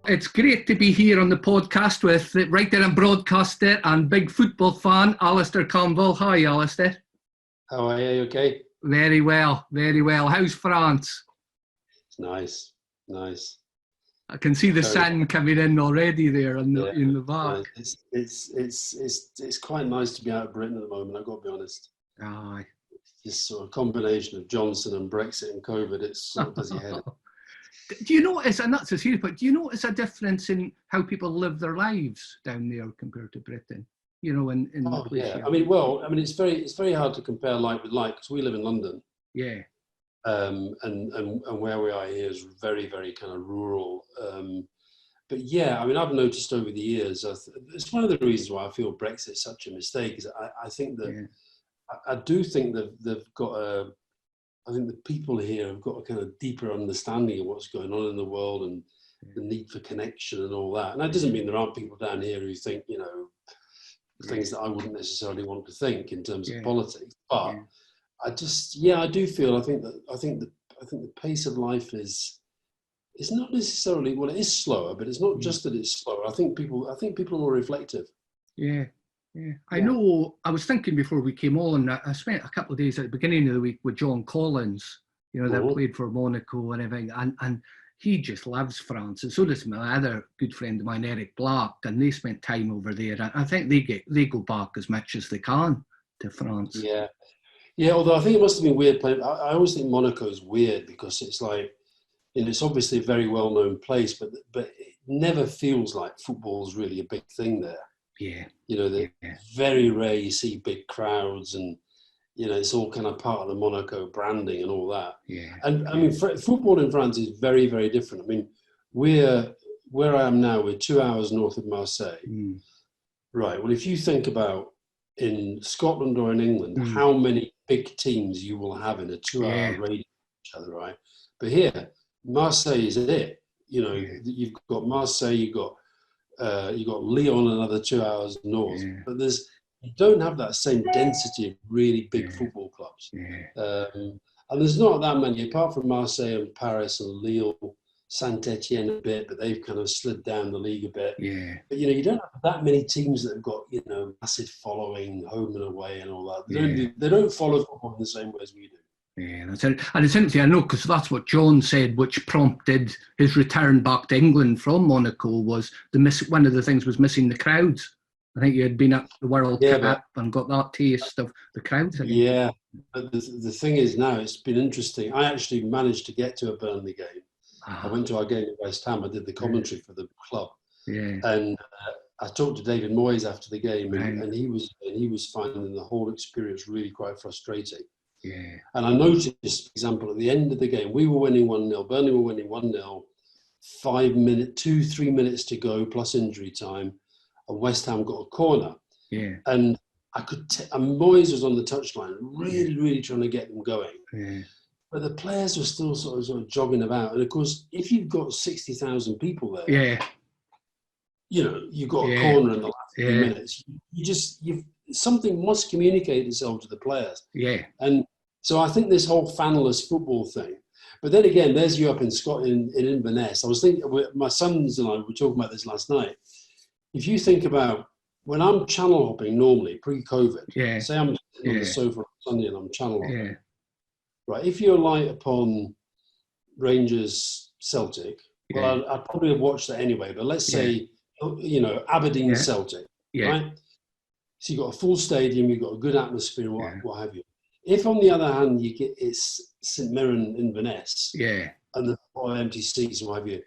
It's great to be here on the podcast with the writer and broadcaster and big football fan, Alastair Campbell. Hi, Alastair. How are you? Okay? Very well, very well. How's France? It's nice. I can see the sun coming in already there in the back. It's quite nice to be out of Britain at the moment, I've got to be honest. Aye. This sort of combination of Johnson and Brexit and COVID, it sort of does your head in. Do you notice, and that's a serious point, do you notice a difference in how people live their lives down there compared to Britain? You know, in oh, yeah. I mean, it's very hard to compare like with like, because we live in London. Yeah. And where we are here is very, very kind of rural. But yeah, I mean, I've noticed over the years, it's one of the reasons why I feel Brexit is such a mistake, is I think that, yeah. I do think that they've got I think the people here have got a kind of deeper understanding of what's going on in the world and the need for connection and all that. And that doesn't mean there aren't people down here who think, you know, things that I wouldn't necessarily want to think in terms of politics. But I do feel, I think the pace of life is not necessarily, well, it is slower, but it's not just that it's slower. I think people are more reflective. Yeah. Yeah, I know. I was thinking before we came on, I spent a couple of days at the beginning of the week with John Collins, you know, that played for Monaco and everything, and he just loves France, and so does my other good friend of mine, Eric Black, and they spent time over there. And I think they go back as much as they can to France. Yeah. Although I think it must have been weird playing. I always think Monaco is weird because it's like, you know, it's obviously a very well-known place, but it never feels like football's really a big thing there. Yeah. You know, very rare you see big crowds, and you know, it's all kind of part of the Monaco branding and all that. Yeah. And I mean, football in France is very, very different. I mean, where I am now, we're 2 hours north of Marseille. Right. Well, if you think about in Scotland or in England, how many big teams you will have in a 2 hour radius of each other, right? But here, Marseille is it. You know, you've got Marseille, you've got Lyon another 2 hours north, but you don't have that same density of really big football clubs. And there's not that many, apart from Marseille and Paris and Lille, Saint-Etienne a bit, but they've kind of slid down the league a bit. But you know, you don't have that many teams that have got, you know, massive following home and away and all that. They don't follow football in the same way as we do. Yeah, that's it. And it's interesting, I know, because that's what John said, which prompted his return back to England from Monaco, was one of the things was missing the crowds. I think you had been at the World Cup and got that taste of the crowds again. Yeah, but the thing is now, it's been interesting. I actually managed to get to a Burnley game. I went to our game at West Ham. I did the commentary for the club. And I talked to David Moyes after the game, and he was finding the whole experience really quite frustrating. And I noticed, for example, at the end of the game, we were winning 1-0. Burnley were winning 1-0. 3 minutes to go plus injury time, and West Ham got a corner. And I could. And Moyes was on the touchline, really trying to get them going. But the players were still sort of jogging about. And of course, if you've got 60,000 people there, you know, you've got a corner in the last few minutes. Something must communicate itself to the players. And so I think this whole fanless football thing. But then again, there's you up in Scotland, in Inverness. I was thinking, my sons and I were talking about this last night. If you think about when I'm channel hopping normally, pre-COVID, say I'm on the sofa on Sunday and I'm channel hopping. Right, if you're light upon Rangers Celtic, well, I'd probably have watched that anyway. But let's say, you know, Aberdeen Celtic, right? So you've got a full stadium, you've got a good atmosphere, what have you. If, on the other hand, it's St Mirren Inverness, and the empty seats and what have you,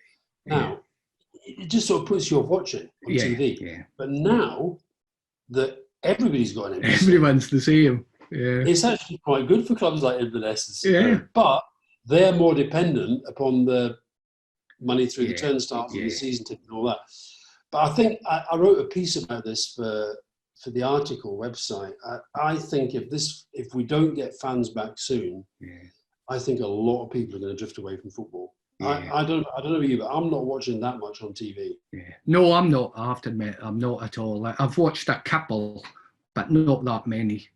now it just sort of puts you off watching on TV. But now that everybody's got an empty everyone's the same. It's actually quite good for clubs like Inverness, but they're more dependent upon the money through the turnstiles and the season ticket and all that. But I think I wrote a piece about this for the article website. I think if we don't get fans back soon, I think a lot of people are going to drift away from football. I don't know about you, but I'm not watching that much on TV. No, I'm not. I have to admit, I'm not at all. I've watched a couple, but not that many.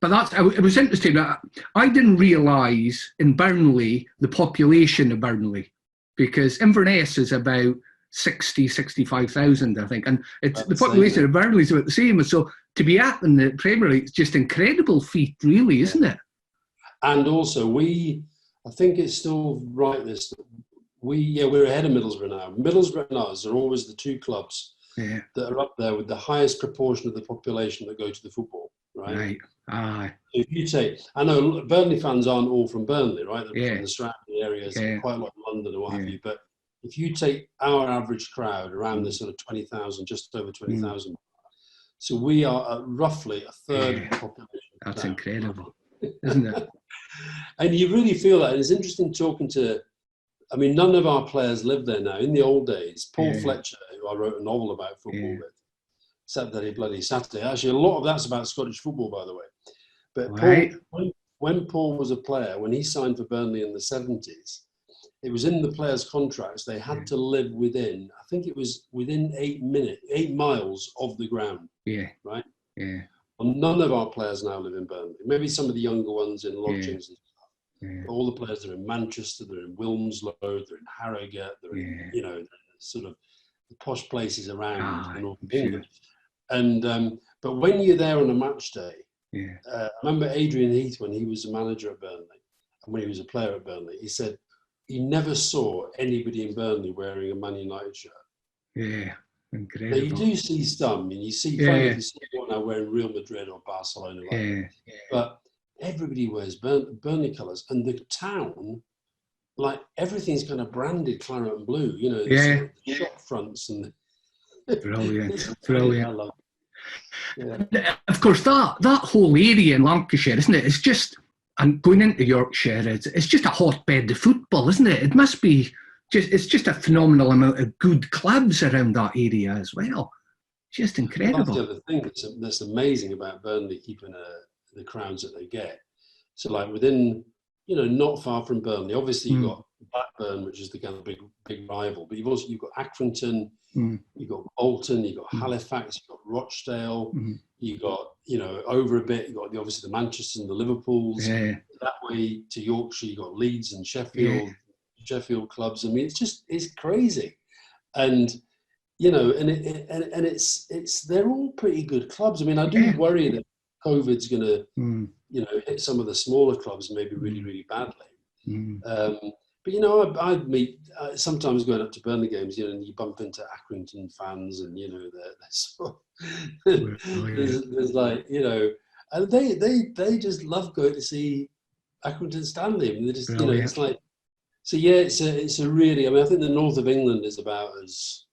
But it was interesting. I didn't realise in Burnley, the population of Burnley. because Inverness is about 65,000, I think, and it's the population of Burnley is about the same. So to be at in the Premier League is just incredible feat, really, isn't it? And also, I think it's still right. We're ahead of Middlesbrough now. Middlesbrough and us are always the two clubs that are up there with the highest proportion of the population that go to the football. Right. If you take, I know Burnley fans aren't all from Burnley, right? They're from the surrounding areas, quite a lot of London and what have you. But if you take our average crowd around the sort of 20,000, just over 20,000, so we are at roughly a third of the population. That's incredible, isn't it? And you really feel that. And it's interesting talking to, I mean, none of our players live there now. In the old days, Paul Fletcher, who I wrote a novel about football with, Saturday Bloody Saturday. Actually, a lot of that's about Scottish football, by the way. But Paul, when Paul was a player, when he signed for Burnley in the 70s, it was in the players' contracts. They had to live within, I think it was within 8 miles of the ground. Right? Yeah. Well, none of our players now live in Burnley. Maybe some of the younger ones in lodgings and stuff. But all the players are in Manchester, they're in Wilmslow, they're in Harrogate, they're in, sort of the posh places around the north of England. And but when you're there on a match day, I remember Adrian Heath, when he was a manager at Burnley and when he was a player at Burnley, he said he never saw anybody in Burnley wearing a Man United shirt. Yeah, incredible. Now, you do see some, and you see you see people now wearing Real Madrid or Barcelona, but everybody wears Burnley colours, and the town, like everything's kind of branded claret and blue. You know, the shop fronts and. Brilliant. I love it. Of course, that whole area in Lancashire, isn't it? It's just, and going into Yorkshire, it's just a hotbed of football, isn't it? It must be it's just a phenomenal amount of good clubs around that area as well. Just incredible. That's the other thing that's amazing about Burnley keeping the crowds that they get. So, like within, not far from Burnley, obviously you've got Blackburn, which is the kind of big rival, but you've got Accrington, you've got Bolton, you've got Halifax, you've got Rochdale, you've got, over a bit, you've got obviously the Manchester and the Liverpools. That way to Yorkshire, you've got Leeds and Sheffield clubs. I mean, it's crazy. And, and it's they're all pretty good clubs. I mean, I do worry that COVID's going to, hit some of the smaller clubs maybe really, really badly. But, I meet, sometimes going up to Burnley games, and you bump into Accrington fans and, there's like, and they just love going to see Accrington Stanley. And they just, it's like, so it's a really, I mean, I think the north of England is about as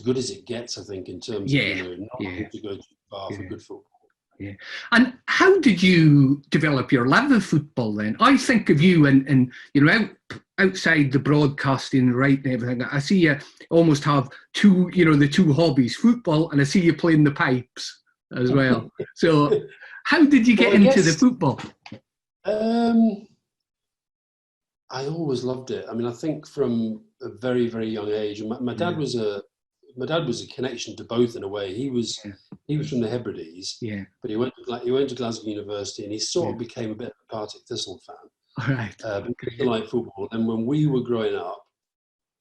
good as it gets, I think, in terms of, not having to go too far for good football. Yeah. And how did you develop your love of football then? I think of you and outside the broadcasting, right, and everything. I see you almost have the two hobbies, football, and I see you playing the pipes as well. So how did you get into the football? I always loved it. I mean, I think from a very, very young age, my dad was a connection to both in a way. He was from the Hebrides, but he went to Glasgow University, and he sort of became a bit of a Partick Thistle fan. Right. He liked football. And when we were growing up,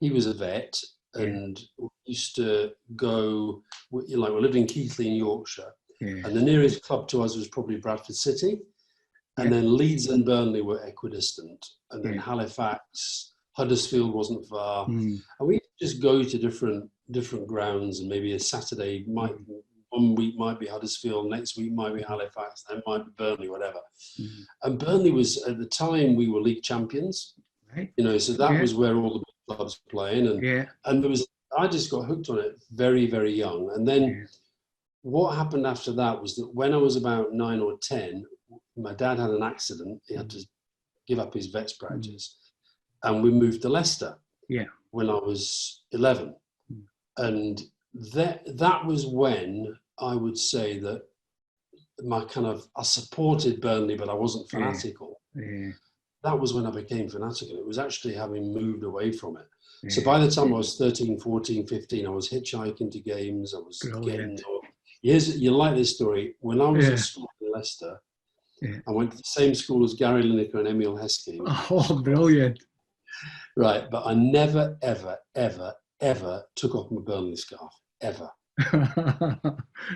he was a vet, and we used to go. We lived in Keighley in Yorkshire, and the nearest club to us was probably Bradford City, and then Leeds and Burnley were equidistant, and then Halifax. Huddersfield wasn't far, and we just go to different grounds, and maybe a Saturday one week might be Huddersfield, next week might be Halifax, then might be Burnley, whatever. And Burnley was, at the time, we were league champions, so that was where all the big clubs were playing, and there was, I just got hooked on it very, very young. And then what happened after that was that when I was about 9 or 10, my dad had an accident. He had to give up his vet's practice. And we moved to Leicester when I was 11. And that was when I would say that I supported Burnley, but I wasn't fanatical. That was when I became fanatical. It was actually having moved away from it. So by the time I was 13, 14, 15, I was hitchhiking to games. I was getting... You like this story. When I was at school in Leicester, I went to the same school as Gary Lineker and Emil Heskey. Oh, brilliant. Right, but I never, ever, ever, ever took off my Burnley scarf, ever.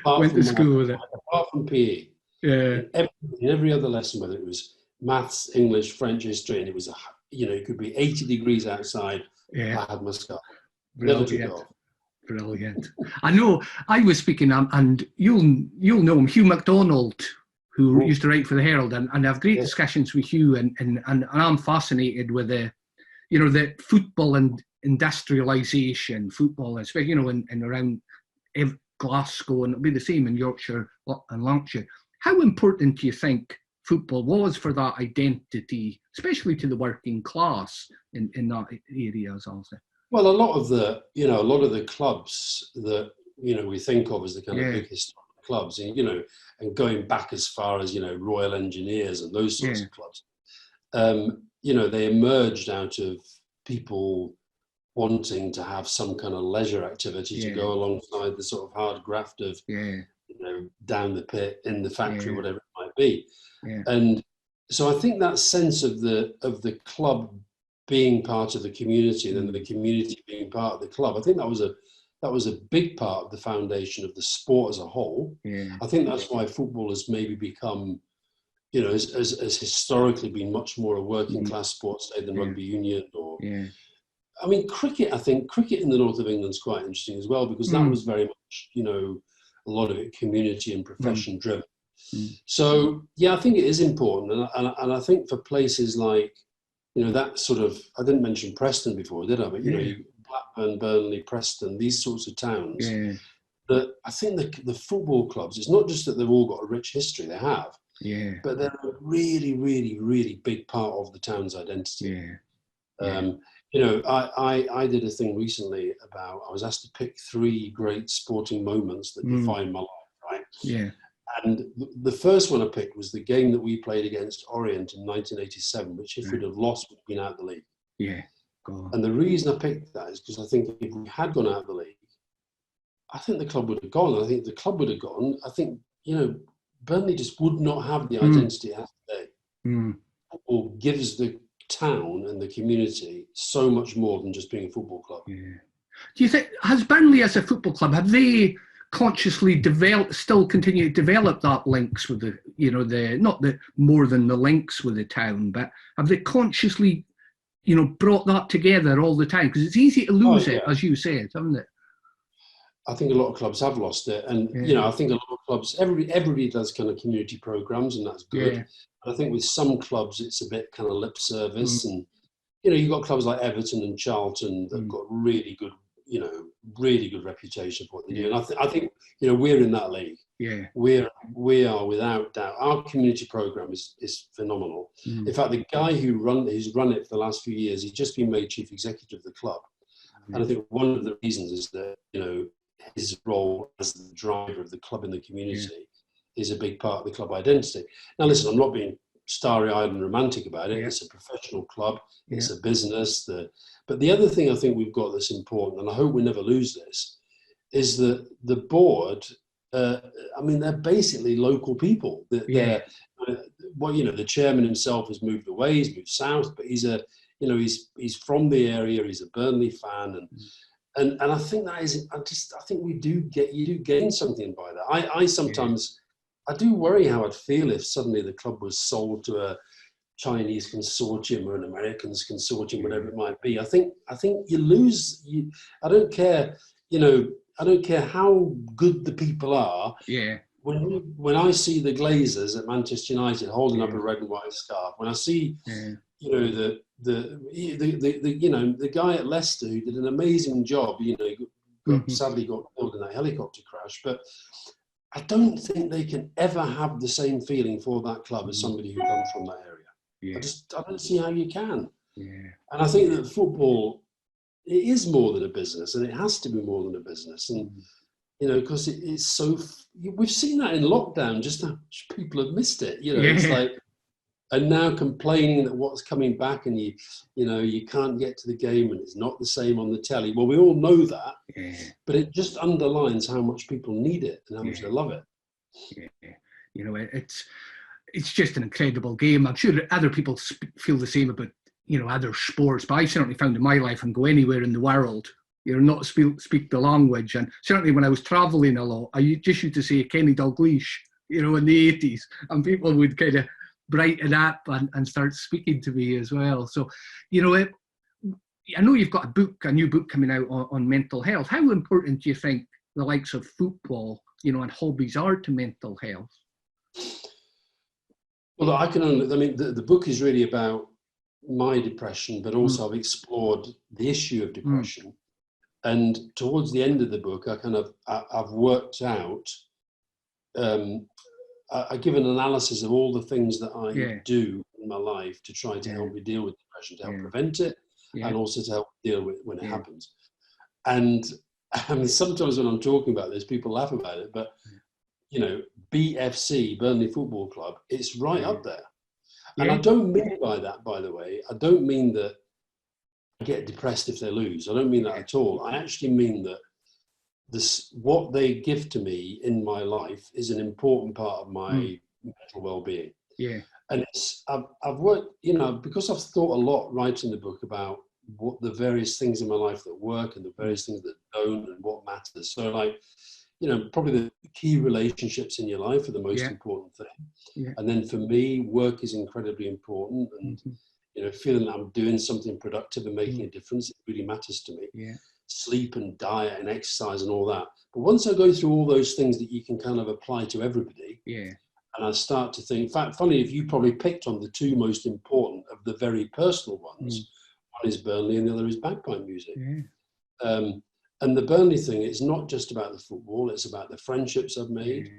Went to school with it. Apart from PE. Yeah. In every other lesson, whether it was maths, English, French, history, and it was, it could be 80 degrees outside, Yeah. I had my scarf. Brilliant. Never took it off. Brilliant. I know I was speaking, and you'll know him, Hugh MacDonald, who used to write for the Herald, and I have great discussions with Hugh, and I'm fascinated with the football and industrialisation, football, especially, and around Glasgow, and it'll be the same in Yorkshire and Lancashire. How important do you think football was for that identity, especially to the working class in that area, as I'll say? Well, a lot of the clubs that we think of as the kind of big historic clubs, and going back as far as Royal Engineers and those sorts of clubs, they emerged out of people wanting to have some kind of leisure activity to go alongside the sort of hard graft of down the pit, in the factory, whatever it might be. And so I think that sense of the club being part of the community, and then the community being part of the club, I think that was a big part of the foundation of the sport as a whole. I think that's why football has maybe become, has historically been much more a working class sport, say, than rugby union or. I mean, cricket. I think cricket in the north of England is quite interesting as well, because that was very much, a lot of it community and profession driven. So I think it is important, and I think for places like, that sort of, I didn't mention Preston before, did I? But Blackburn, Burnley, Preston, these sorts of towns. That I think the football clubs, it's not just that they've all got a rich history, they have. But they're a really, really, really big part of the town's identity. I did a thing recently about, I was asked to pick 3 great sporting moments that define my life, right? And the first one I picked was the game that we played against Orient in 1987, which if we'd have lost, would have been out of the league. And the reason I picked that is because I think if we had gone out of the league, I think the club would have gone. I think the club would have gone. I think, Burnley just would not have the identity it has today. Football gives the town and the community so much more than just being a football club. Do you think, has Burnley as a football club, have they consciously still continue to develop that links with the, not the more than the links with the town, but have they consciously, brought that together all the time? Because it's easy to lose it, as you said, haven't it? I think a lot of clubs have lost it, and I think a lot of clubs, everybody does kind of community programs, and that's good. But I think with some clubs, it's a bit kind of lip service, and you've got clubs like Everton and Charlton that've got really good, really good reputation for what they do. And I think we're in that league. We are without doubt. Our community program is phenomenal. In fact, the guy who's run it for the last few years, he's just been made chief executive of the club, and I think one of the reasons is that his role as the driver of the club in the community is a big part of the club identity. Now, listen, I'm not being starry-eyed and romantic about it. It's a professional club. It's a business. But the other thing I think we've got that's important, and I hope we never lose this, is that the board, they're basically local people. The chairman himself has moved away. He's moved south, but he's he's from the area. He's a Burnley fan, and I think that is. I think you do gain something by that. I sometimes. I do worry how I'd feel if suddenly the club was sold to a Chinese consortium or an Americans consortium, whatever it might be. I think you lose. I don't care. I don't care how good the people are. When I see the Glazers at Manchester United holding up a red and white scarf, when I see the guy at Leicester who did an amazing job, sadly got killed in that helicopter crash, but I don't think they can ever have the same feeling for that club as somebody who comes from that area. I don't see how you can. And I think that football, it is more than a business, and it has to be more than a business. And because it's so, we've seen that in lockdown, just how much people have missed it. It's like, and now complaining that what's coming back, and you can't get to the game, and it's not the same on the telly. Well, we all know that, but it just underlines how much people need it and how much they love it. It's just an incredible game. I'm sure other people feel the same about other sports, but I certainly found in my life and go anywhere in the world, not speak the language. And certainly when I was travelling a lot, I just used to say Kenny Dalglish, in the 80s, and people would kind of brighten up and start speaking to me as well. So, I know you've got a new book coming out on mental health. How important do you think the likes of football, and hobbies are to mental health? Well, the book is really about my depression, but also I've explored the issue of depression. And towards the end of the book, I've worked out, I give an analysis of all the things that I do in my life to try to help me deal with depression, to help prevent it, and also to help deal with it when it happens. And I mean, sometimes when I'm talking about this, people laugh about it, but BFC, Burnley Football Club, it's right up there. And I don't mean by that, by the way, I don't mean that I get depressed if they lose. I don't mean that at all. I actually mean that what they give to me in my life is an important part of my mental well-being. Yeah. And I've worked, because I've thought a lot writing the book about what the various things in my life that work and the various things that don't and what matters. So probably the key relationships in your life are the most important thing. Yeah. And then for me, work is incredibly important. And, feeling that I'm doing something productive and making a difference, it really matters to me. Yeah. Sleep and diet and exercise and all that. But once I go through all those things that you can kind of apply to everybody, and I start to think, in fact, funny, if you probably picked on the two most important of the very personal ones, one is Burnley and the other is bagpipe music. Yeah. And the Burnley thing, it's not just about the football, it's about the friendships I've made.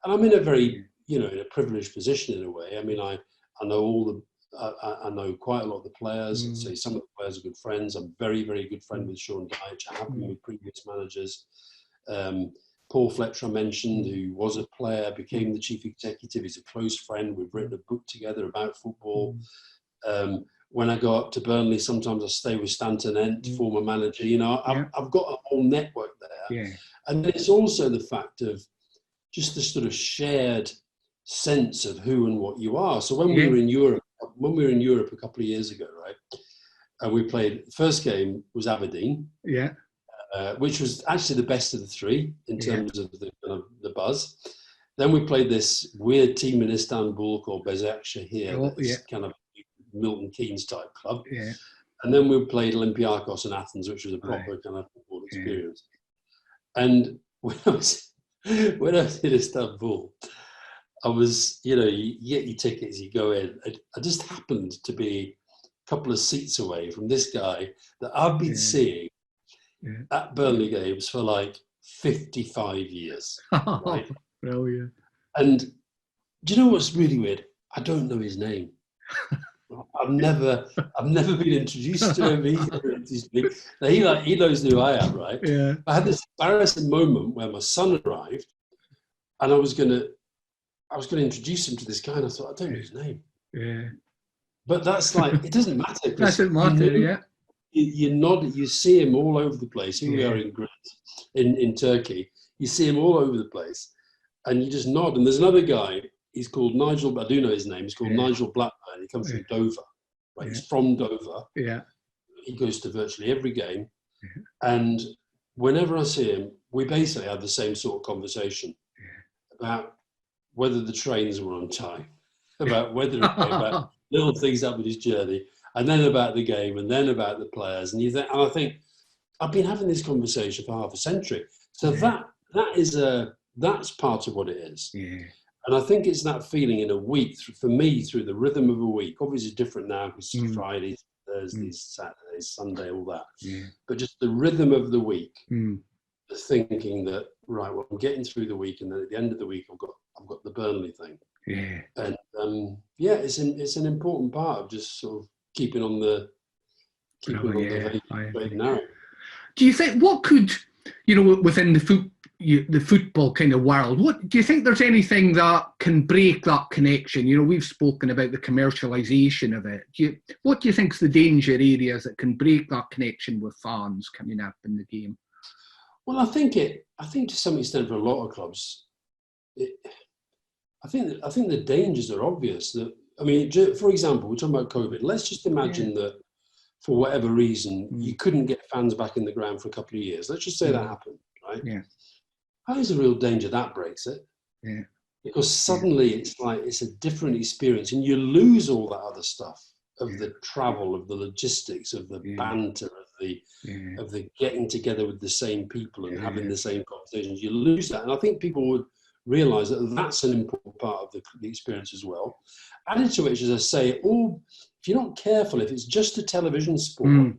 And I'm in a very, in a privileged position in a way. I mean, I know I know quite a lot of the players. I'd say some of the players are good friends. I'm very, very good friend with Sean Dyche. I have been with previous managers. Paul Fletcher I mentioned, who was a player, became the chief executive. He's a close friend. We've written a book together about football. When I go up to Burnley, sometimes I stay with Stanton Ent, former manager. I've got a whole network there. Yeah. And it's also the fact of just the sort of shared sense of who and what you are. So when we were in Europe a couple of years ago, right, and we played, the first game was Aberdeen, which was actually the best of the three in terms of the buzz. Then we played this weird team in Istanbul called Besiktas here, kind of Milton Keynes type club. Yeah. And then we played Olympiacos in Athens, which was a proper kind of football experience. And when I was in Istanbul, I was, you get your tickets, you go in. I just happened to be a couple of seats away from this guy that I've been seeing at Burnley games for like 55 years. Right? Brilliant. And do you know what's really weird? I don't know his name. I've never been introduced to him. He knows who I am, right? Yeah. I had this embarrassing moment where my son arrived, and I was going to introduce him to this guy, and I thought, I don't know his name. Yeah. But that's like, it doesn't matter. It doesn't matter, You nod, you see him all over the place. Here we are in Greece, in Turkey. You see him all over the place, and you just nod. And there's another guy. He's called Nigel. I do know his name. He's called Nigel Blackburn. He comes from Dover. Right? He's from Dover. Yeah. He goes to virtually every game, and whenever I see him, we basically have the same sort of conversation about whether the trains were on time, about about little things up with his journey, and then about the game, and then about the players. And I think I've been having this conversation for half a century. So that's part of what it is. Yeah. And I think it's that feeling in a week, for me, through the rhythm of a week. Obviously it's different now because Fridays, Thursdays, Saturdays, Sunday, all that. Yeah. But just the rhythm of the week, the thinking that, right, well, I'm getting through the week, and then at the end of the week, I've got the Burnley thing. Yeah. And it's an important part of just sort of keeping on the very narrow. Do you think, what could, within the football kind of world, what do you think there's anything that can break that connection? We've spoken about the commercialisation of it. What do you think is the danger areas that can break that connection with fans coming up in the game? Well, I think to some extent for a lot of clubs, I think the dangers are obvious. That I mean, for example, we're talking about COVID. Let's just imagine that for whatever reason, you couldn't get fans back in the ground for a couple of years. Let's just say that happened, right? Yeah. There's a real danger that breaks it. Yeah. Because suddenly it's like, it's a different experience and you lose all that other stuff of the travel, of the logistics, of the banter, of the getting together with the same people and having the same conversations. You lose that. And I think people would realise that that's an important part of the experience as well. Added to which, as I say, if you're not careful, if it's just a television sport,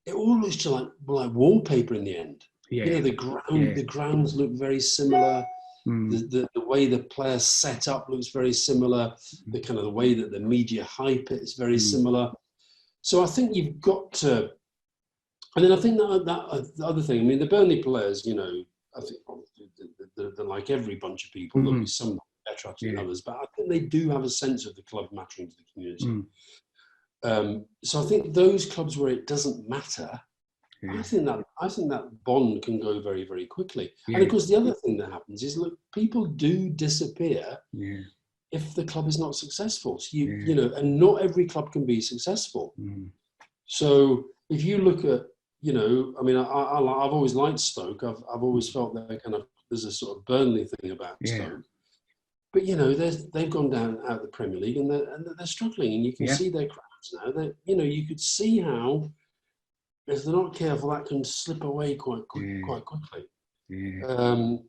it all looks like wallpaper in the end. Yeah. You know, the grounds look very similar. The way the players set up looks very similar. The kind of the way that the media hype it is very similar. So I think you've got to, and then I think that the other thing, I mean, the Burnley players, you know, I think they're like every bunch of people, there'll be some better than others, but I think they do have a sense of the club mattering to the community. So I think those clubs where it doesn't matter, I think that bond can go very, very quickly. And of course, the other thing that happens is, look, people do disappear if the club is not successful. So you know, and not every club can be successful. So if you look at, you know, I mean, I've always liked Stoke. I've always felt that there's a sort of Burnley thing about Stoke. But you know, they've gone down out of the Premier League and they're struggling, and you can see their crowds now. You know, you could see how, if they're not careful, that can slip away quite quickly. And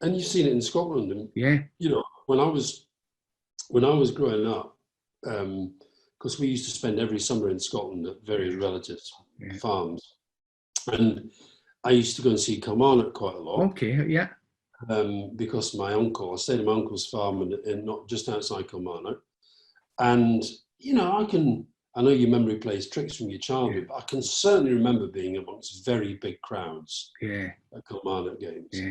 you've seen it in Scotland. And you know, when I was growing up, because we used to spend every summer in Scotland at various relatives' farms, and I used to go and see Kilmarnock quite a lot. Because I stayed at my uncle's farm and not just outside Kilmarnock, and you know, I know your memory plays tricks from your childhood, but I can certainly remember being amongst very big crowds at Kilmarnock games.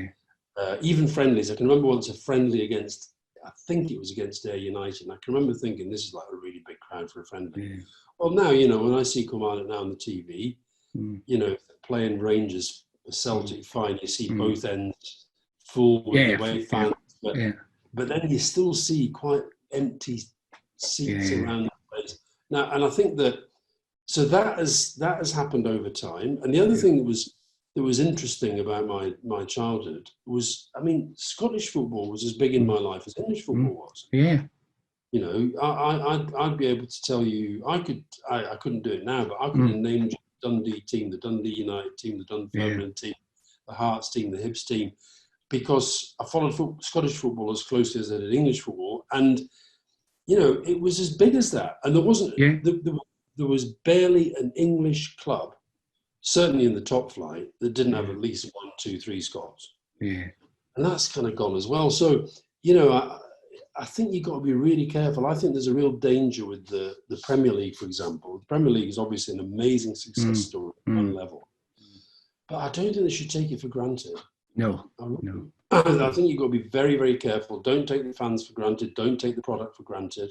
Even friendlies. I can remember once a friendly against, I think it was against Ayr United, and I can remember thinking, this is like a really big crowd for a friendly. Well, now, you know, when I see Kilmarnock now on the TV, you know, if they're playing Rangers, Celtic, fine, you see both ends full with the away fans, but then you still see quite empty seats around the place. Now, and I think that has happened over time. And the other thing that was interesting about my childhood was, I mean, Scottish football was as big in my life as English football was. You know, I'd be able to tell you, I couldn't do it now, but I could name the Dundee team, the Dundee United team, the Dunfermline team, the Hearts team, the Hibs team, because I followed Scottish football as closely as I did English football, and you know, it was as big as that. And there wasn't, there was barely an English club, certainly in the top flight, that didn't have at least 1, 2, 3 Scots. And that's kind of gone as well. So, you know, I think you've got to be really careful. I think there's a real danger with the Premier League, for example. The Premier League is obviously an amazing success story on one level. But I don't think they should take it for granted. No. I think you've got to be very, very careful. Don't take the fans for granted. Don't take the product for granted.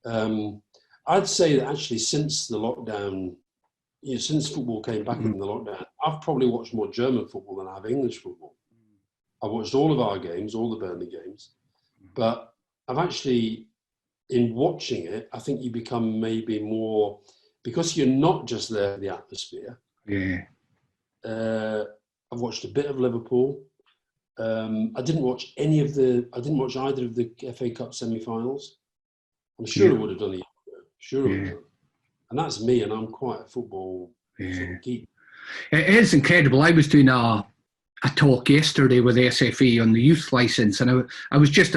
I'd say that actually since the lockdown, you know, since football came back in the lockdown, I've probably watched more German football than I have English football. I've watched all of our games, all the Burnley games. But I've actually, in watching it, I think you become maybe more, because you're not just there for the atmosphere. I've watched a bit of Liverpool. I didn't watch either of the FA Cup semi-finals. I'm sure I would have done it. Sure I would have done. And that's me, and I'm quite a football sort of geek. It is incredible. I was doing a talk yesterday with SFA on the youth licence, and I was just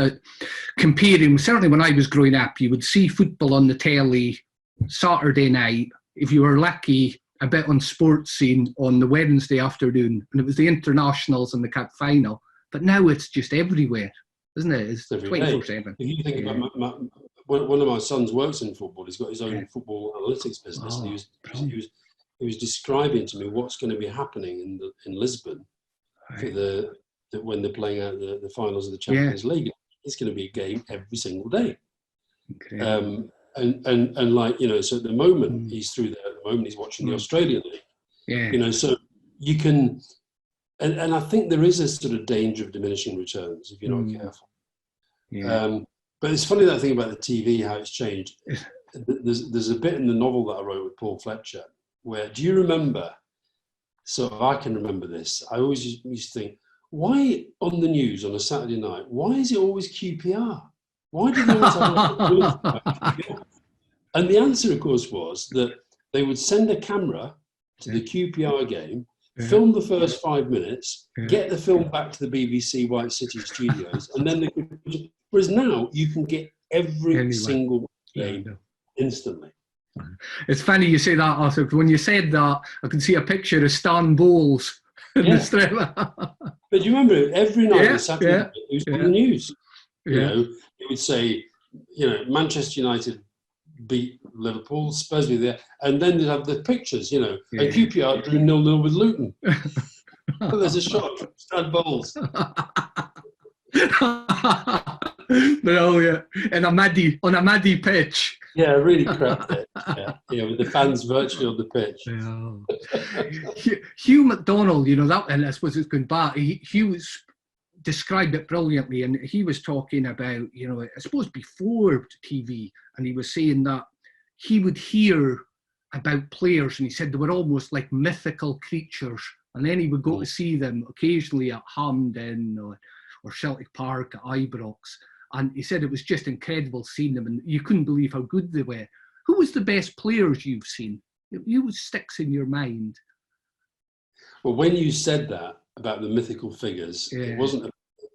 comparing. Certainly when I was growing up, you would see football on the telly Saturday night. If you were lucky, a bit on sports scene on the Wednesday afternoon, and it was the internationals and the cup final. But now it's just everywhere, isn't it? It's 24/7. If you think about one of my sons works in football. He's got his own football analytics business, and he was describing to me what's going to be happening in Lisbon for when they're playing out the finals of the Champions League. It's going to be a game every single day. And like, you know, so at the moment he's through there. At the moment he's watching the Australian League. You know, so you can, and I think there is a sort of danger of diminishing returns if you're not careful. But it's funny that thing about the TV, how it's changed. There's a bit in the novel that I wrote with Paul Fletcher where, do you remember? So I can remember this. I always used to think, why on the news on a Saturday night, why is it always QPR? Why do they always have QPR? And the answer, of course, was that they would send a camera to the QPR game, film the first 5 minutes, get the film back to the BBC White City studios, and then they could. Whereas now you can get every single game instantly. It's funny you say that, Arthur. When you said that, I can see a picture of Stan Bowles in the strip. But you remember every night on Saturday night, it was on the news. You know, it would say, you know, Manchester United beat Liverpool, Spurs were there, and then they'd have the pictures, you know, and QPR drew 0-0 with Luton. Oh, there's a shot from Stan Bowles. Brilliant. On a muddy pitch. Yeah, really crap pitch. Yeah, with the fans virtually on the pitch. Hugh McDonald, you know, that, and I suppose it's going back, Hugh described it brilliantly, and he was talking about, you know, I suppose before TV, and he was saying that he would hear about players, and he said they were almost like mythical creatures, and then he would go to see them occasionally at Hampden or Celtic Park at Ibrox, and he said it was just incredible seeing them, and you couldn't believe how good they were. Who was the best players you've seen? Who sticks in your mind? Well, when you said that about the mythical figures, it wasn't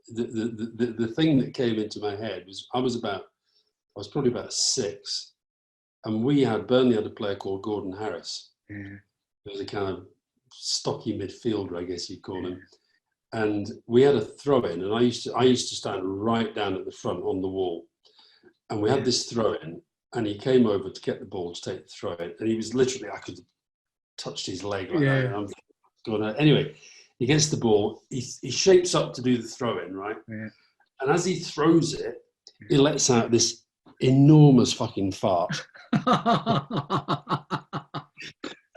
the thing that came into my head was I was probably about 6, and Burnley had a player called Gordon Harris. He was a kind of stocky midfielder, I guess you'd call him. And we had a throw-in, and I used to stand right down at the front on the wall, and we had this throw-in, and he came over to get the ball to take the throw-in, and he was literally, I could have touched his leg like that. And I'm going, anyway, he gets the ball, he shapes up to do the throw-in, right? And as he throws it, he lets out this enormous fucking fart.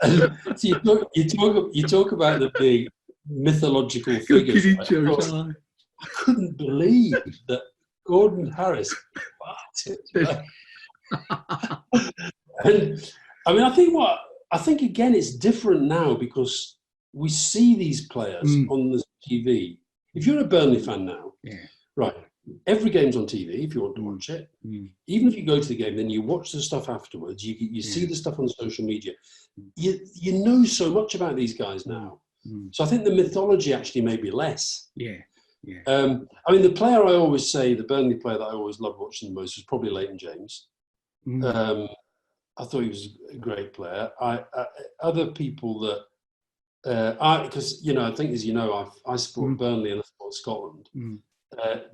And so you talk about the big mythological figures. I couldn't believe that Gordon Harris farted. And I mean, I think again it's different now because we see these players on the TV. If you're a Burnley fan now, right, every game's on TV if you want to watch it. Even if you go to the game, then you watch the stuff afterwards. You see the stuff on social media. You know so much about these guys now. So I think the mythology actually may be less. I mean, the player I always say, the Burnley player that I always loved watching the most was probably Leighton James. I thought he was a great player. Other people that, because, you know, I think as you know, I support Burnley and I support Scotland.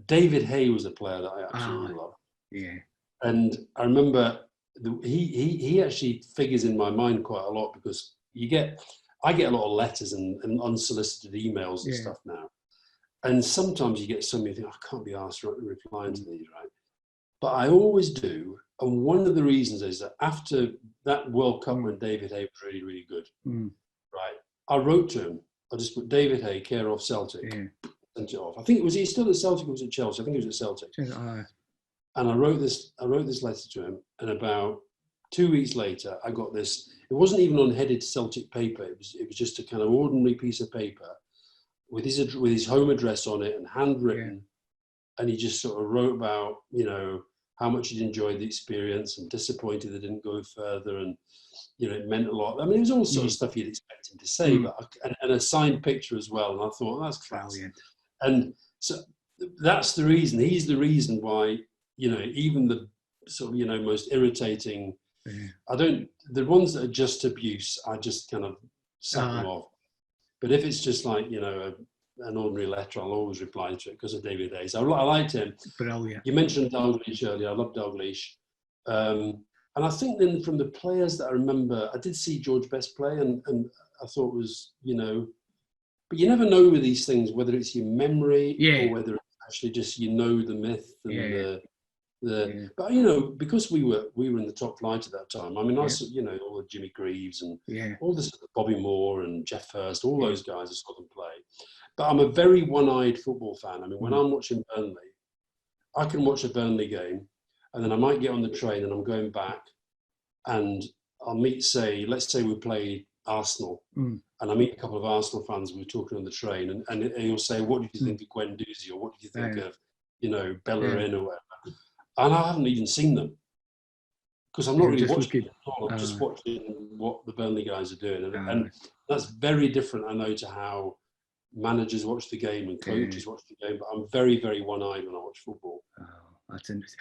David Hay was a player that I absolutely loved. And I remember he actually figures in my mind quite a lot because I get a lot of letters and unsolicited emails and stuff now. And sometimes you get some you think, I can't be asked replying to these, right? But I always do. And one of the reasons is that after that World Cup when David Hay was really, really good, right? I wrote to him. I just put David Hay, care of Celtic, sent it off. I think he still at Celtic or was at Chelsea? I think he was at Celtic. And I wrote this letter to him, and about 2 weeks later, I got this. It wasn't even on headed Celtic paper. It was just a kind of ordinary piece of paper with his home address on it and handwritten. And he just sort of wrote about, you know, how much he'd enjoyed the experience and disappointed they didn't go further, and you know, it meant a lot. I mean, it was all sort of stuff you'd expect him to say, but and a signed picture as well. And I thought, that's class. And so that's the reason. He's the reason why, you know, even the sort of, you know, most irritating. The ones that are just abuse, I just kind of sack them off. But if it's just like, you know, an ordinary letter, I'll always reply to it because of David Hayes. I liked him. Brilliant. You mentioned Dalglish earlier. I love Dalglish. And I think then from the players that I remember, I did see George Best play, and I thought was, you know, but you never know with these things, whether it's your memory or whether it's actually just, you know, the myth and but you know, because we were in the top flight at that time. I mean, I saw, you know, all the Jimmy Greaves and all this Bobby Moore and Jeff Hurst, all those guys I saw them play. But I'm a very one-eyed football fan. I mean, when I'm watching Burnley, I can watch a Burnley game, and then I might get on the train and I'm going back, and I'll meet, let's say we play Arsenal, and I meet a couple of Arsenal fans. We're talking on the train, and he'll say, "What did you think of Guendouzi, or what did you think of, Bellerin or whatever?" And I haven't even seen them because I'm not really watching it at all. I'm just watching what the Burnley guys are doing, and that's very different, I know, to how managers watch the game and coaches watch the game. But I'm very, very one-eyed when I watch football. That's interesting.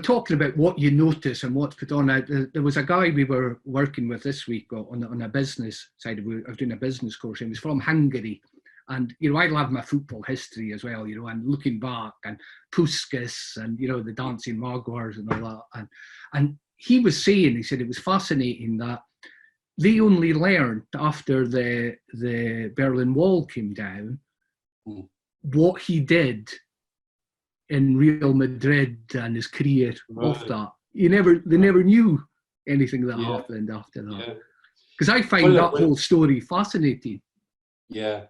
Talking about what you notice and what's put on. There was a guy we were working with this week on a business side. I was doing a business course, and he was from Hungary. And, I love my football history as well, and looking back, and Puskas and, the dancing Magwars and all that. And he was saying, he said it was fascinating that they only learned after the Berlin Wall came down what he did in Real Madrid and his career off that. They never knew anything that happened after that. Because I find that whole story fascinating. Yeah.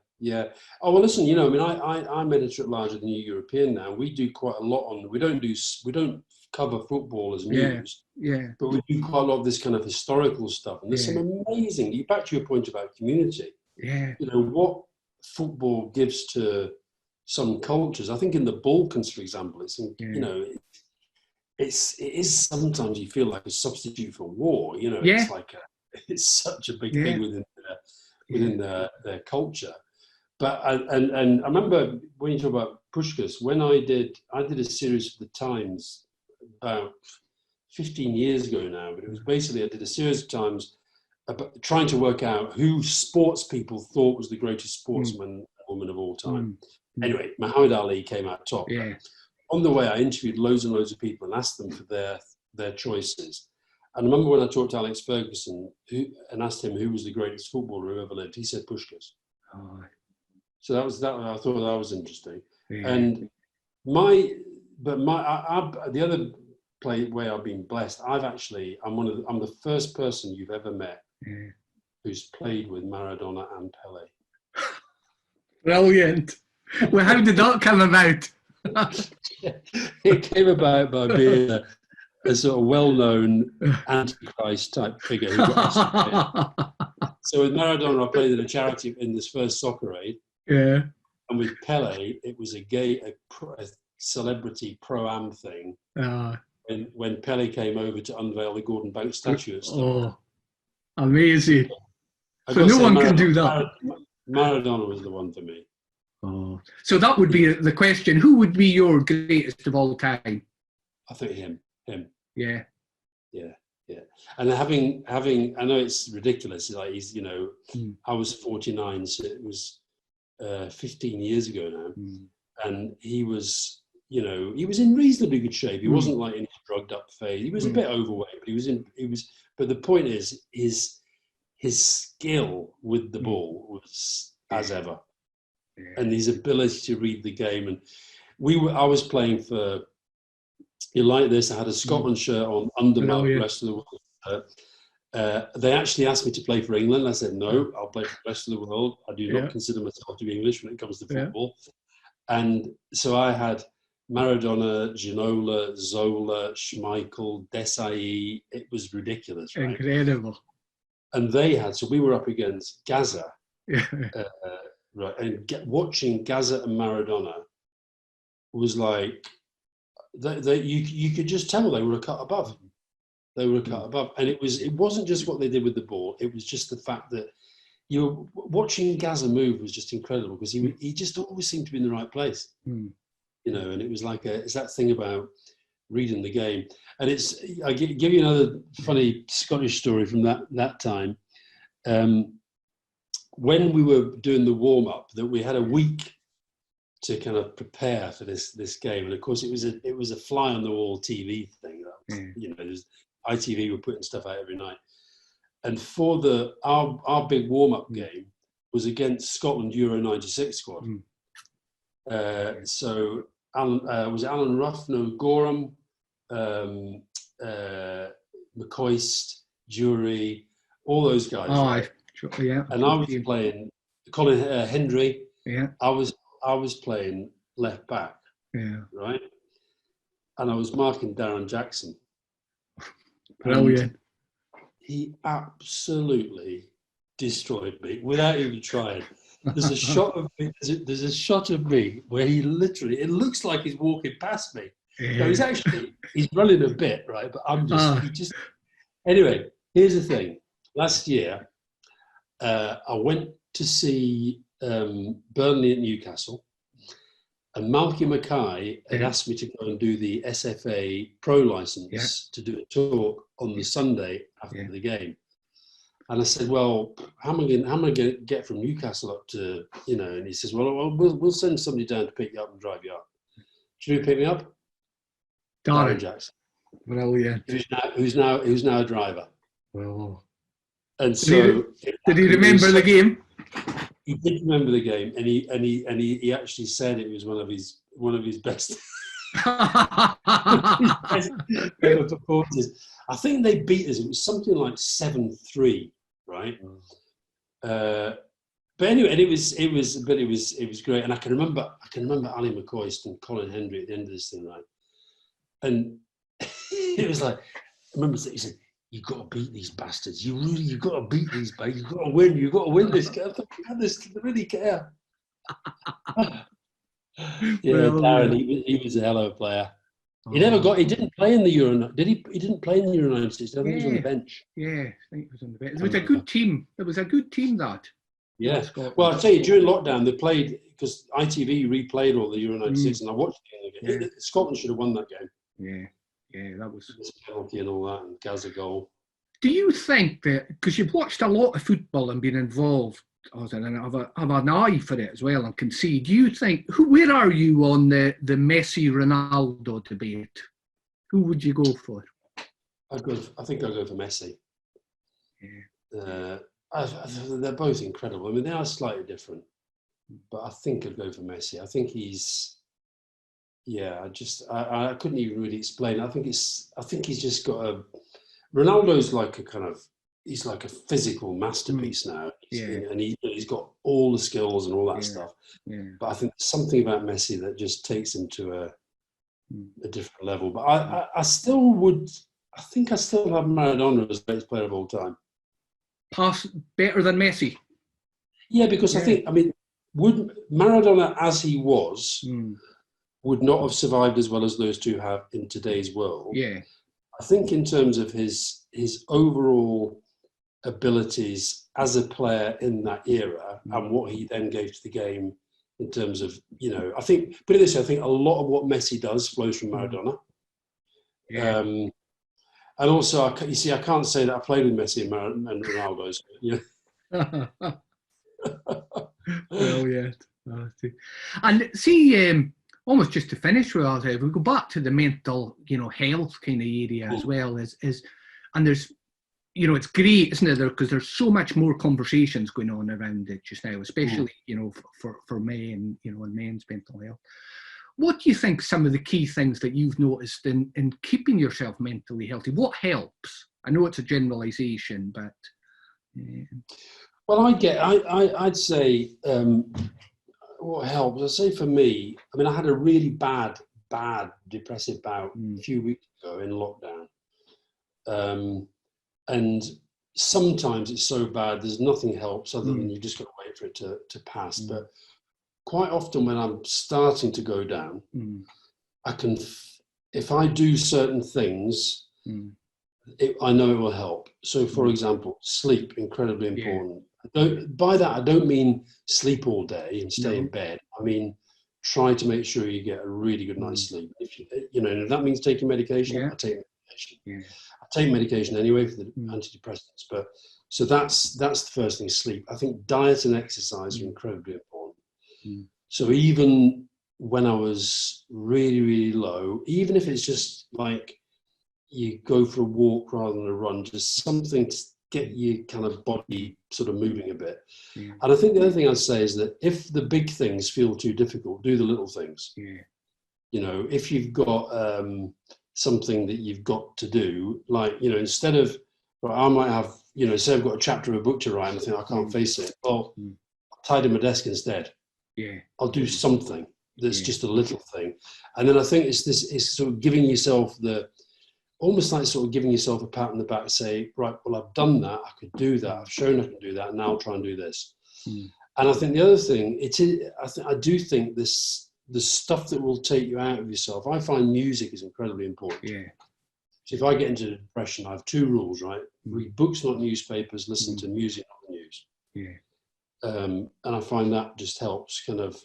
Oh, well, listen, I'm editor-at-large of the New European now. We do quite a lot on, we don't cover football as news, but we do quite a lot of this kind of historical stuff. And there's some amazing, back to your point about community, what football gives to some cultures. I think in the Balkans, for example, it is sometimes you feel like a substitute for war. It's like it's such a big thing within their culture. But I remember when you talk about Puskas, when I did a series for the Times about 15 years ago now, but it was basically I did a series of Times about trying to work out who sports people thought was the greatest sportsman and woman of all time. Anyway, Muhammad Ali came out top. On the way, I interviewed loads and loads of people and asked them for their choices. And I remember when I talked to Alex Ferguson and asked him who was the greatest footballer who ever lived, he said Puskas. So that was I thought that was interesting. And the other way I've been blessed, I'm the first person you've ever met who's played with Maradona and Pele. Brilliant. Well, how did that come about? It came about by being a sort of well-known Antichrist type figure. So with Maradona, I played in a charity in this first Soccer Aid. And with Pele, it was a celebrity pro-am thing. When Pele came over to unveil the Gordon Banks statue at Stoke. Amazing. So no one can do that. Maradona was the one for me. So that would be the question. Who would be your greatest of all time? I think him. Yeah. And having, I know it's ridiculous. Like he's, I was 49, so it was 15 years ago now, and he was in reasonably good shape. He wasn't like in his drugged up phase. He was a bit overweight, but But the point is, his skill with the ball was as ever. And his ability to read the game. And I was playing for, like this, I had a Scotland shirt on under my rest of the world. They actually asked me to play for England. I said, no, I'll play for the rest of the world. I do not consider myself to be English when it comes to football. And so I had Maradona, Ginola, Zola, Schmeichel, Desai. It was ridiculous, right? Incredible. And so we were up against Gaza. Right, and watching Gaza and Maradona was like you could just tell they were a cut above. They were a cut above, and it wasn't just what they did with the ball. It was just the fact that you were watching Gaza move was just incredible because he just always seemed to be in the right place, And it was like it's that thing about reading the game. And I give you another funny Scottish story from that time. When we were doing the warm-up, that we had a week to kind of prepare for this game, and of course it was a fly-on-the-wall TV thing. ITV were putting stuff out every night, and for our big warm-up game was against Scotland Euro '96 squad. So was it Alan Ruff, Gorham, McCoist, Jury, all those guys. Right? And I was playing Colin Hendry. I was playing left back. Right. and I was marking Darren Jackson. Brilliant. He absolutely destroyed me without even trying. There's a shot of me. There's a shot of me where he literally. It looks like he's walking past me. No, he's running a bit, right? But he just. Anyway, here's the thing. Last year, I went to see Burnley at Newcastle, and Malky Mackay had asked me to go and do the SFA Pro license to do a talk on the Sunday after the game. And I said, well, how am I going to get from Newcastle up to, and he says, well, we'll send somebody down to pick you up and drive you up. Do you know who picked me up? Darren Jackson. Brilliant. Who's now a driver. Well, and so did he remember the game? He did remember the game, and he actually said it was one of his best ever performances. I think they beat us. It was something like 7-3, right? But anyway, and it was great. And I can remember Ali McCoist and Colin Hendry at the end of this thing, right? And it was like, I remember he said, "You've got to beat these bastards. You've got to beat these bastards. You've got to win. You've got to win this game. I thought, goodness, they really care." Darren, he was a hell of a player. He didn't play in the Euro, did he? He didn't play in the Euro 96. I think he was on the bench. Yeah, I think he was on the bench. It was a good team. It was a good team, that. Yeah. Well, I'll tell you, during lockdown, they played, because ITV replayed all the Euro 96, and I watched the game. Scotland should have won that game. Yeah, that was... This penalty and all that, and Gaza goal. Do you think that, because you've watched a lot of football and been involved, and have an eye for it as well, and can see, do you think, where are you on the Messi-Ronaldo debate? Who would you go for? I think I'll go for Messi. Yeah. They're both incredible. I mean, they are slightly different, but I think I'd go for Messi. I think he's... Yeah, I couldn't even really explain. I think he's just got a... Ronaldo's like he's like a physical masterpiece now. And he's got all the skills and all that stuff. Yeah. But I think there's something about Messi that just takes him to a different level. But I think I still have Maradona as the greatest player of all time. Better than Messi? Yeah, because would Maradona as he was... would not have survived as well as those two have in today's world. Yeah, I think in terms of his overall abilities as a player in that era and what he then gave to the game in terms of, I think, put it this way, I think a lot of what Messi does flows from Maradona. Yeah. And also, I can't say that I played with Messi and Ronaldo. Well, yeah. And see, almost just to finish with us, if we go back to the mental, health kind of area as well, and there's, it's great, isn't it? Because there's so much more conversations going on around it just now, especially, for men, and men's mental health. What do you think some of the key things that you've noticed in keeping yourself mentally healthy? What helps? I know it's a generalisation, but... Well, I'd say... what helps? I'd say for me, I had a really bad depressive bout a few weeks ago in lockdown. And sometimes it's so bad, there's nothing helps other than you just got to wait for it to pass. But quite often when I'm starting to go down, I can, if I do certain things, I know it will help. So for example, sleep, incredibly important. By that, I don't mean sleep all day and stay in bed. I mean, try to make sure you get a really good night's sleep. If if that means taking medication, I take medication. Yeah. I take medication anyway for the antidepressants. But so that's the first thing, sleep. I think diet and exercise are incredibly important. So even when I was really, really low, even if it's just like you go for a walk rather than a run, just something to get your kind of body sort of moving a bit. Yeah. And I think the other thing I'd say is that if the big things feel too difficult, do the little things. Yeah. If you've got something that you've got to do, like, instead of, I might have, say I've got a chapter of a book to write and I think I can't face it. Well, I'll tidy my desk instead. Yeah. I'll do something. that's just a little thing. And then I think it's sort of giving yourself almost like sort of giving yourself a pat on the back, say, right, well, I've done that, I could do that, I've shown I can do that, now I'll try and do this. And I think the other thing, I do think the stuff that will take you out of yourself, I find music is incredibly important. Yeah. So if I get into depression, I have 2 rules, right? Read books, not newspapers, listen to music, not the news. Yeah. And I find that just helps kind of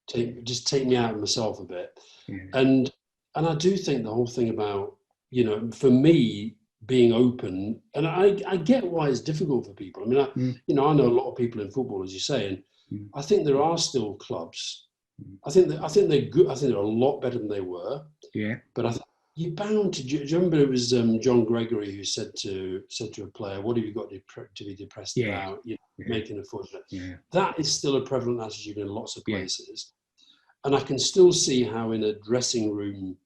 take me out of myself a bit. Yeah. And I do think the whole thing about, for me, being open, and I get why it's difficult for people. I mean, I know a lot of people in football, as you say, and I think there are still clubs. I think they're good. I think they're a lot better than they were. Yeah. But I think you're bound to. Do you remember it was John Gregory who said to a player, "What have you got to be depressed about? Making a fortune." Yeah. That is still a prevalent attitude in lots of places, and I can still see how in a dressing room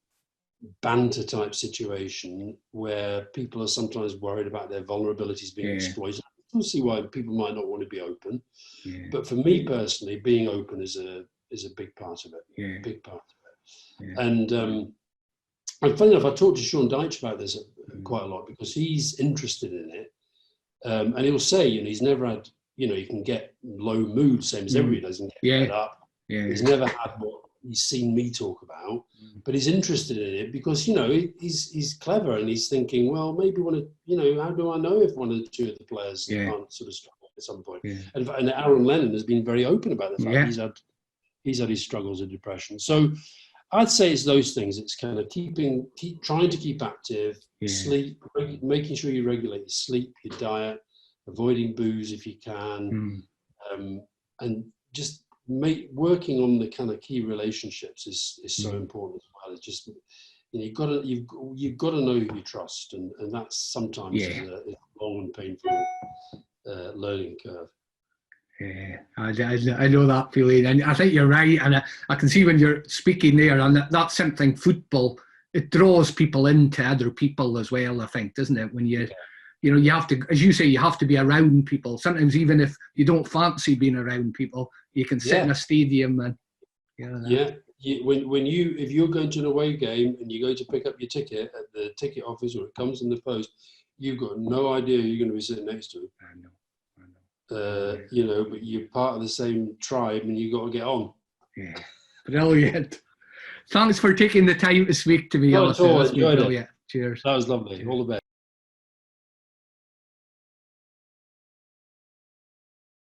banter type situation where people are sometimes worried about their vulnerabilities being exploited. I can see why people might not want to be open. Yeah. But for me personally, being open is a big part of it. Yeah. Big part of it. Yeah. And funny enough, I talked to Sean Dyche about this quite a lot because he's interested in it. And he'll say, he's never had, you can get low mood, same as everybody does, and get fed up. Yeah. He's never had what he's seen me talk about, but he's interested in it because, he's clever and he's thinking, well, maybe how do I know if one or two of the players can't sort of struggle at some point? Yeah. And Aaron Lennon has been very open about the fact he's had his struggles of depression. So I'd say it's those things. It's kind of trying to keep active, sleep, making sure you regulate your sleep, your diet, avoiding booze if you can, and just working on the kind of key relationships is so important as well. It's just you've got to know who you trust, and that's sometimes is a long and painful learning curve. Yeah, I know that feeling, and I think you're right, and I can see when you're speaking there, and that's something football, it draws people into other people as well, I think, doesn't it? When you have to, as you say, you have to be around people. Sometimes even if you don't fancy being around people, you can sit in a stadium and if you're going to an away game and you go to pick up your ticket at the ticket office or it comes in the post, you've got no idea who you're going to be sitting next to. I know. But you're part of the same tribe and you've got to get on. Yeah, brilliant. Thanks for taking the time to speak to me, Alastair. Enjoyed it. Cheers. That was lovely. All the best.